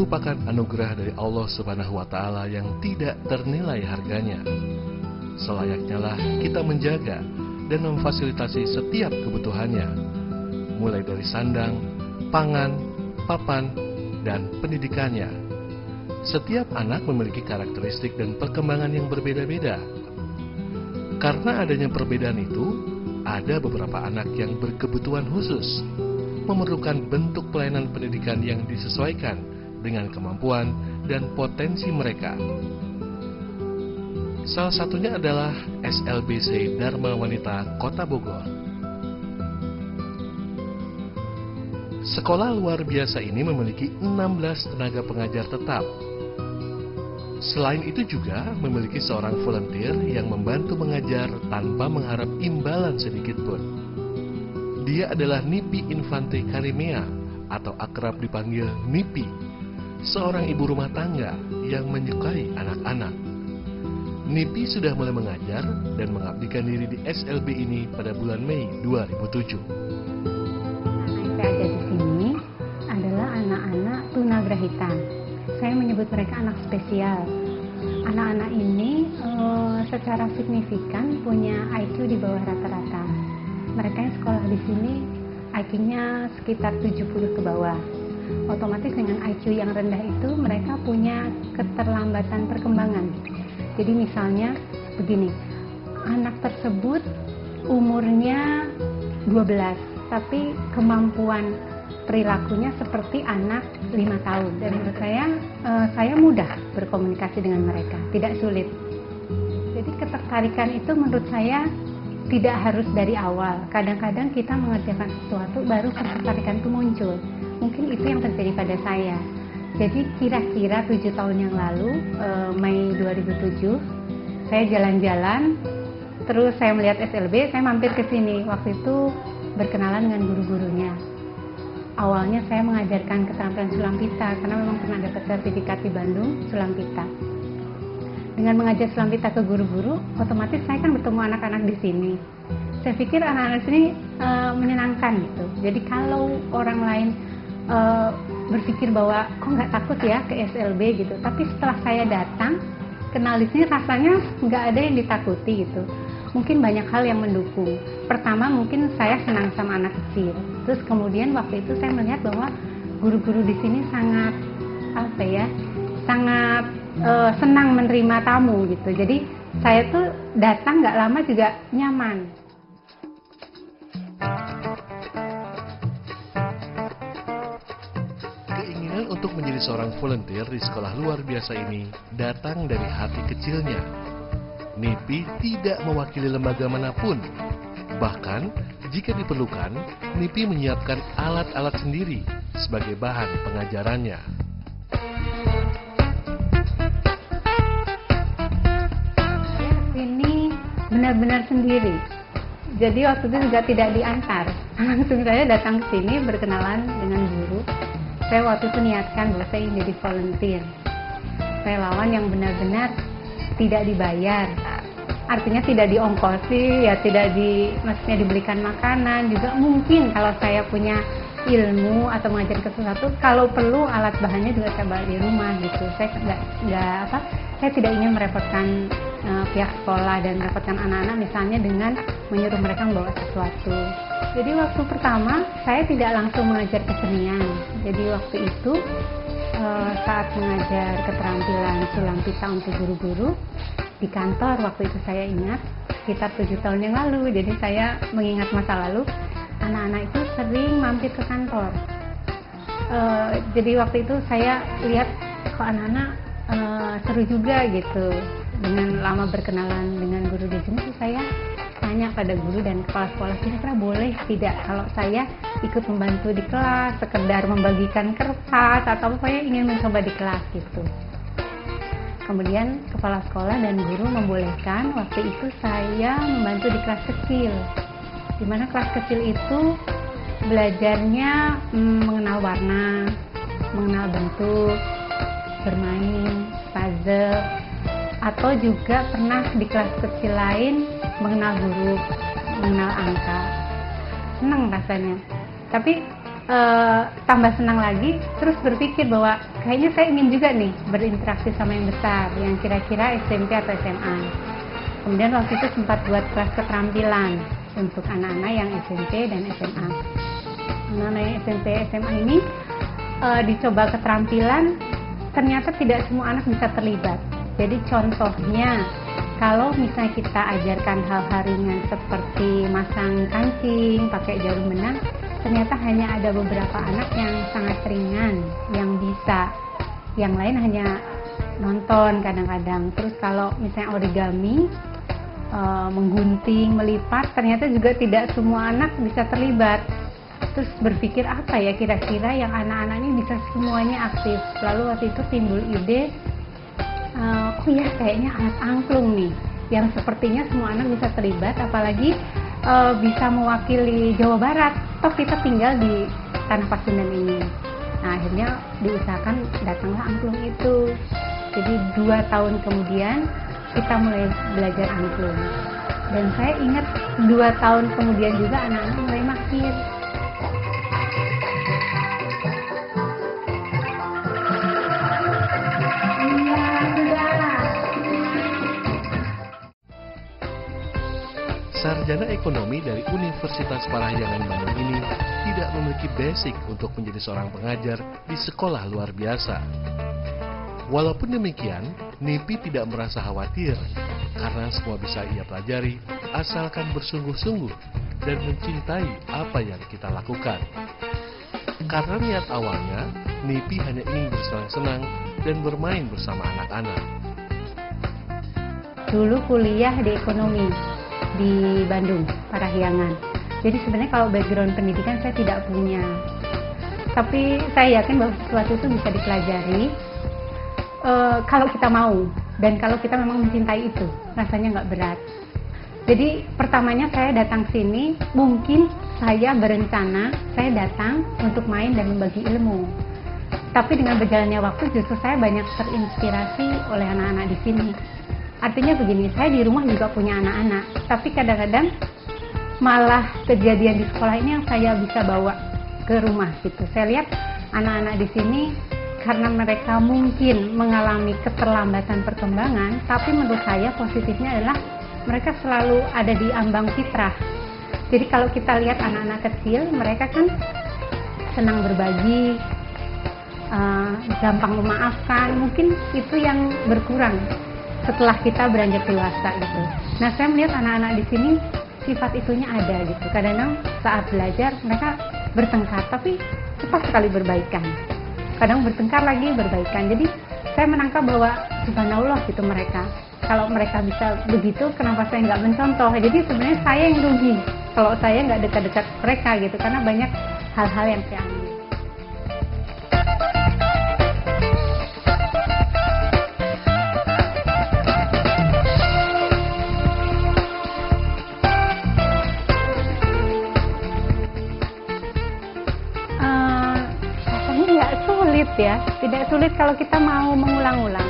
merupakan anugerah dari Allah Subhanahu wa Ta'ala yang tidak ternilai harganya. Selayaknya lah kita menjaga dan memfasilitasi setiap kebutuhannya, mulai dari sandang, pangan, papan, dan pendidikannya. Setiap anak memiliki karakteristik dan perkembangan yang berbeda-beda. Karena adanya perbedaan itu, ada beberapa anak yang berkebutuhan khusus, memerlukan bentuk pelayanan pendidikan yang disesuaikan dengan kemampuan dan potensi mereka. Salah satunya adalah SLBC Dharma Wanita Kota Bogor. Sekolah luar biasa ini memiliki 16 tenaga pengajar tetap. Selain itu juga memiliki seorang volunteer yang membantu mengajar tanpa mengharap imbalan sedikit pun. Dia adalah Nipi Infante Karimea atau akrab dipanggil Nipi, seorang ibu rumah tangga yang menyukai anak-anak. Nipi sudah mulai mengajar dan mengabdikan diri di SLB ini pada bulan Mei 2007. Saya ada di sini adalah anak-anak tunagrahita. Saya menyebut mereka anak spesial. Anak-anak ini secara signifikan punya IQ di bawah rata-rata. Mereka yang sekolah di sini IQ-nya sekitar 70 ke bawah. Otomatis dengan IQ yang rendah itu mereka punya keterlambatan perkembangan. Jadi misalnya begini, anak tersebut umurnya 12, tapi kemampuan perilakunya seperti anak 5 tahun. Dan menurut saya mudah berkomunikasi dengan mereka, tidak sulit. Jadi ketertarikan itu menurut saya tidak harus dari awal. Kadang-kadang kita mengerjakan sesuatu baru ketertarikan itu muncul. Mungkin itu yang terjadi pada saya. Jadi kira-kira 7 tahun yang lalu, Mei 2007, saya jalan-jalan, terus saya melihat SLB, saya mampir ke sini. Waktu itu berkenalan dengan guru-gurunya. Awalnya saya mengajarkan keterampilan sulampita, karena memang pernah dapat sertifikat di Bandung, sulampita. Dengan mengajar sulampita ke guru-guru, otomatis saya kan bertemu anak-anak di sini. Saya pikir anak-anak sini menyenangkan gitu. Jadi kalau orang lain berpikir bahwa kok nggak takut ya ke SLB gitu, tapi setelah saya datang kenal di sini rasanya nggak ada yang ditakuti gitu. Mungkin banyak hal yang mendukung. Pertama mungkin saya senang sama anak kecil. Terus kemudian waktu itu saya melihat bahwa guru-guru di sini sangat sangat senang menerima tamu gitu. Jadi saya tuh datang nggak lama juga nyaman. Keinginan untuk menjadi seorang volunteer di sekolah luar biasa ini datang dari hati kecilnya. Nipi tidak mewakili lembaga manapun. Bahkan, jika diperlukan, Nipi menyiapkan alat-alat sendiri sebagai bahan pengajarannya. Saya kesini benar-benar sendiri. Jadi waktu itu juga tidak diantar. Langsung saya datang ke sini berkenalan dengan guru. Saya waktu itu niatkan bahwa saya ingin jadi volunteer. Relawan yang benar-benar tidak dibayar, artinya tidak diongkosi, ya maksudnya dibelikan makanan. Juga mungkin kalau saya punya ilmu atau mengajar ke sesuatu, kalau perlu alat bahannya juga saya bawa di rumah gitu. Saya tidak ingin merepotkan pihak sekolah dan merepotkan anak-anak misalnya dengan menyuruh mereka membawa sesuatu. Jadi waktu pertama saya tidak langsung mengajar kesenian. Jadi waktu itu saat mengajar keterampilan sulampita untuk guru-guru di kantor, waktu itu saya ingat sekitar 7 tahun yang lalu. Jadi saya mengingat masa lalu, anak-anak itu sering mampir ke kantor. Jadi waktu itu saya lihat kok anak-anak seru juga gitu. Dengan lama berkenalan dengan guru di sini, saya tanya pada guru dan kepala sekolah, kira-kira boleh tidak kalau saya ikut membantu di kelas, sekedar membagikan kertas atau saya ingin mencoba di kelas gitu. Kemudian kepala sekolah dan guru membolehkan. Waktu itu saya membantu di kelas kecil, di mana kelas kecil itu belajarnya mengenal warna, mengenal bentuk, bermain, puzzle, atau juga pernah di kelas kecil lain mengenal huruf, mengenal angka. Senang rasanya. Tapi tambah senang lagi, terus berpikir bahwa kayaknya saya ingin juga nih berinteraksi sama yang besar, yang kira-kira SMP atau SMA. Kemudian waktu itu sempat buat kelas keterampilan untuk anak-anak yang SMP dan SMA. Anak-anak yang SMP SMA ini dicoba keterampilan, ternyata tidak semua anak bisa terlibat. Jadi contohnya, kalau misalnya kita ajarkan hal-hal ringan seperti masang kancing, pakai jarum benang, ternyata hanya ada beberapa anak yang sangat ringan yang bisa. Yang lain hanya nonton kadang-kadang. Terus kalau misalnya origami, menggunting, melipat, ternyata juga tidak semua anak bisa terlibat. Terus berpikir apa ya kira-kira yang anak-anak ini bisa semuanya aktif. Lalu waktu itu timbul ide, oh ya kayaknya alat angklung nih, yang sepertinya semua anak bisa terlibat, apalagi bisa mewakili Jawa Barat. Toh kita tinggal di Tanah Pasundan ini. Nah, akhirnya diusahakan datanglah angklung itu. Jadi 2 tahun kemudian kita mulai belajar angklung. Dan saya ingat 2 tahun kemudian juga anak-anak mulai mahir. Sarjana ekonomi dari Universitas Parahyangan Bandung ini tidak memiliki basic untuk menjadi seorang pengajar di sekolah luar biasa. Walaupun demikian, Nipi tidak merasa khawatir karena semua bisa ia pelajari asalkan bersungguh-sungguh dan mencintai apa yang kita lakukan. Karena niat awalnya, Nipi hanya ingin bersenang-senang dan bermain bersama anak-anak. Dulu kuliah di ekonomi di Bandung, Parahyangan. Jadi sebenarnya kalau background pendidikan saya tidak punya. Tapi saya yakin bahwa sesuatu itu bisa dipelajari kalau kita mau dan kalau kita memang mencintai itu, rasanya nggak berat. Jadi pertamanya saya datang sini, mungkin saya berencana saya datang untuk main dan membagi ilmu. Tapi dengan berjalannya waktu justru saya banyak terinspirasi oleh anak-anak di sini. Artinya begini, saya di rumah juga punya anak-anak, tapi kadang-kadang malah kejadian di sekolah ini yang saya bisa bawa ke rumah gitu. Saya lihat anak-anak di sini karena mereka mungkin mengalami keterlambatan perkembangan, tapi menurut saya positifnya adalah mereka selalu ada di ambang fitrah. Jadi kalau kita lihat anak-anak kecil, mereka kan senang berbagi, gampang memaafkan, mungkin itu yang berkurang setelah kita beranjak dewasa gitu. Nah, saya melihat anak-anak di sini sifat itunya ada gitu. Kadang-kadang saat belajar mereka bertengkar, tapi cepat sekali berbaikan. Kadang bertengkar lagi berbaikan. Jadi saya menangkap bahwa subhanallah gitu mereka. Kalau mereka bisa begitu, kenapa saya nggak mencontoh? Jadi sebenarnya saya yang rugi kalau saya nggak dekat-dekat mereka gitu, karena banyak hal-hal yang saya ambil. Ya, tidak sulit kalau kita mau mengulang-ulang.